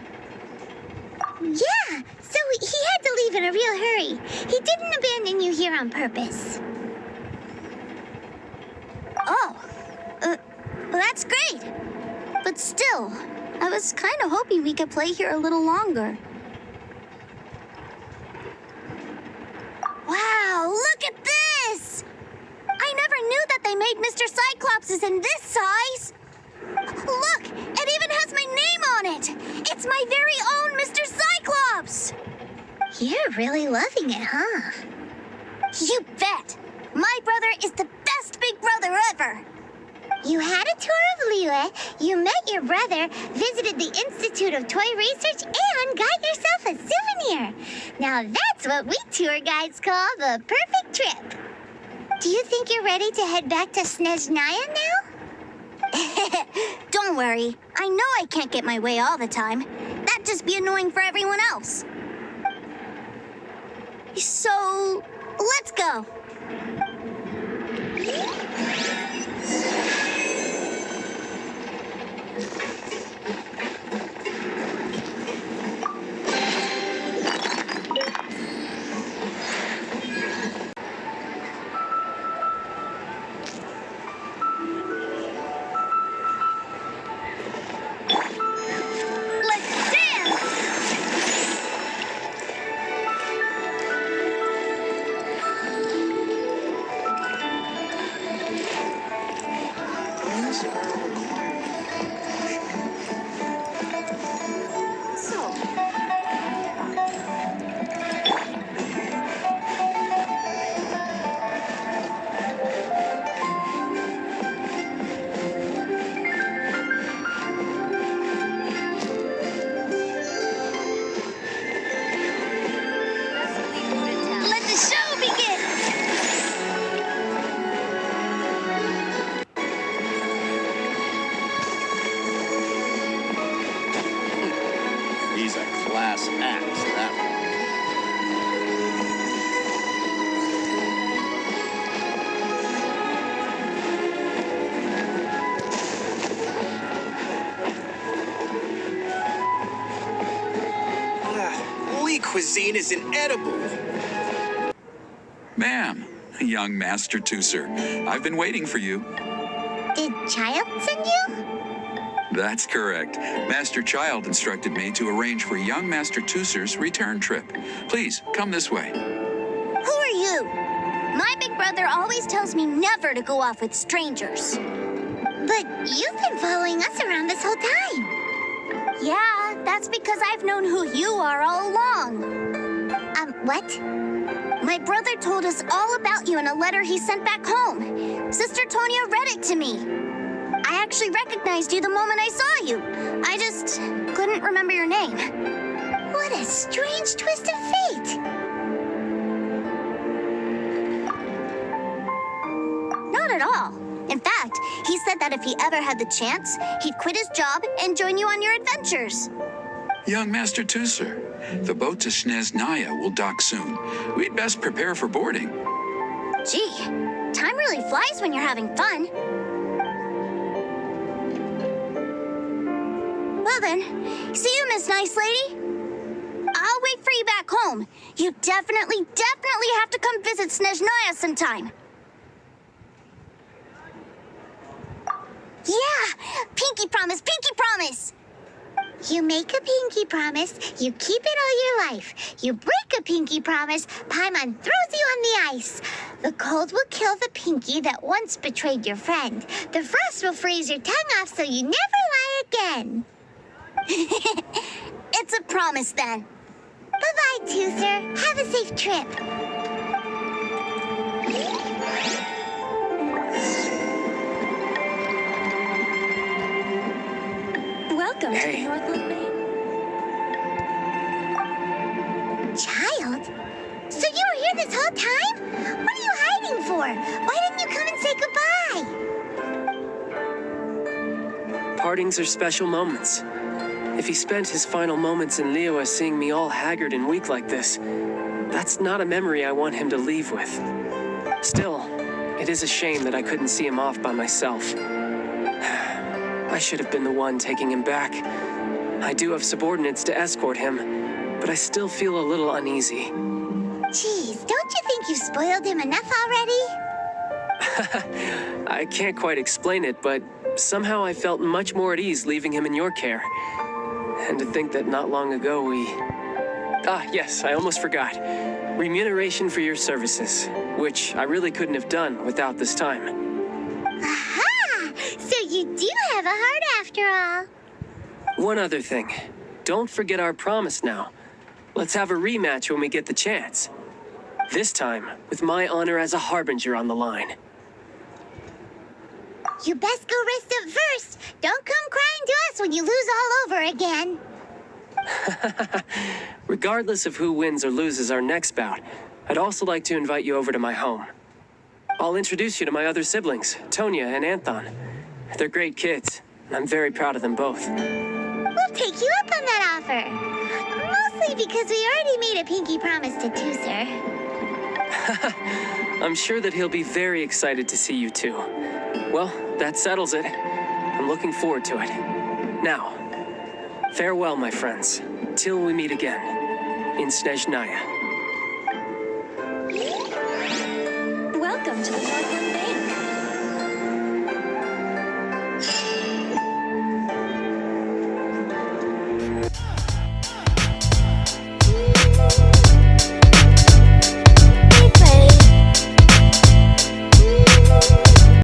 Yeah, so he had to leave in a real hurry. He didn't abandon you here on purpose. Oh, well, that's great. But still, I was kind of hoping we could play here a little longer. Wow, look at this! I never knew that they made Mr. Cyclopses in this size. Look, it even has my name on it. It's my very own Mr. Cyclops. You're really loving it, huh? You bet. My brother is the best big brother ever. You had a tour of Liyue, you met your brother, visited the Institute of Toy Research, and got yourself a souvenir. Now that's what we tour guides call the perfect trip. Do you think you're ready to head back to Snezhnaya now? Don't worry. I know I can't get my way all the time. That'd just be annoying for everyone else. So, let's go. class act, that one. Lee cuisine is inedible. Ma'am, young Master Tooser, I've been waiting for you. Did Child send you? That's correct. Master Child instructed me to arrange for young Master Tooser's return trip. Please, come this way. Who are you? My big brother always tells me never to go off with strangers. But you've been following us around this whole time. Yeah, that's because I've known who you are all along. What? My brother told us all about you in a letter he sent back home. Sister Tonya read it to me. I actually recognized you the moment I saw you. I just couldn't remember your name. What a strange twist of fate. Not at all. In fact, he said that if he ever had the chance, he'd quit his job and join you on your adventures. Young Master Tooser, the boat to Snezhnaya will dock soon. We'd best prepare for boarding. Gee, time really flies when you're having fun. Well then, see you, Miss Nice Lady. I'll wait for you back home. You definitely have to come visit Snezhnaya sometime. Yeah, pinky promise, pinky promise. You make a pinky promise, you keep it all your life. You break a pinky promise, Paimon throws you on the ice. The cold will kill the pinky that once betrayed your friend. The frost will freeze your tongue off so you never lie again. It's a promise then. Bye-bye, Tooser. Have a safe trip. Welcome to the Northland Main. Child? So you were here this whole time? What are you hiding for? Why didn't you come and say goodbye? Partings are special moments. If he spent his final moments in Liyue seeing me all haggard and weak like this, that's not a memory I want him to leave with. Still, it is a shame that I couldn't see him off by myself. I should have been the one taking him back. I do have subordinates to escort him, but I still feel a little uneasy. Geez, don't you think you've spoiled him enough already? I can't quite explain it, but somehow I felt much more at ease leaving him in your care. And to think that not long ago we... yes, I almost forgot. Remuneration for your services, which I really couldn't have done without this time. Aha! So you do have a heart after all. One other thing. Don't forget our promise now. Let's have a rematch when we get the chance. This time, with my honor as a harbinger on the line. You best go rest up first. Don't come crying to us when you lose all over again. Regardless of who wins or loses our next bout, I'd also like to invite you over to my home. I'll introduce you to my other siblings, Tonya and Anthon. They're great kids, and I'm very proud of them both. We'll take you up on that offer. Mostly because we already made a pinky promise to Tooser. I'm sure that he'll be very excited to see you too. Well, that settles it. I'm looking forward to it. Now, farewell, my friends, till we meet again in Snezhnaya. Welcome to the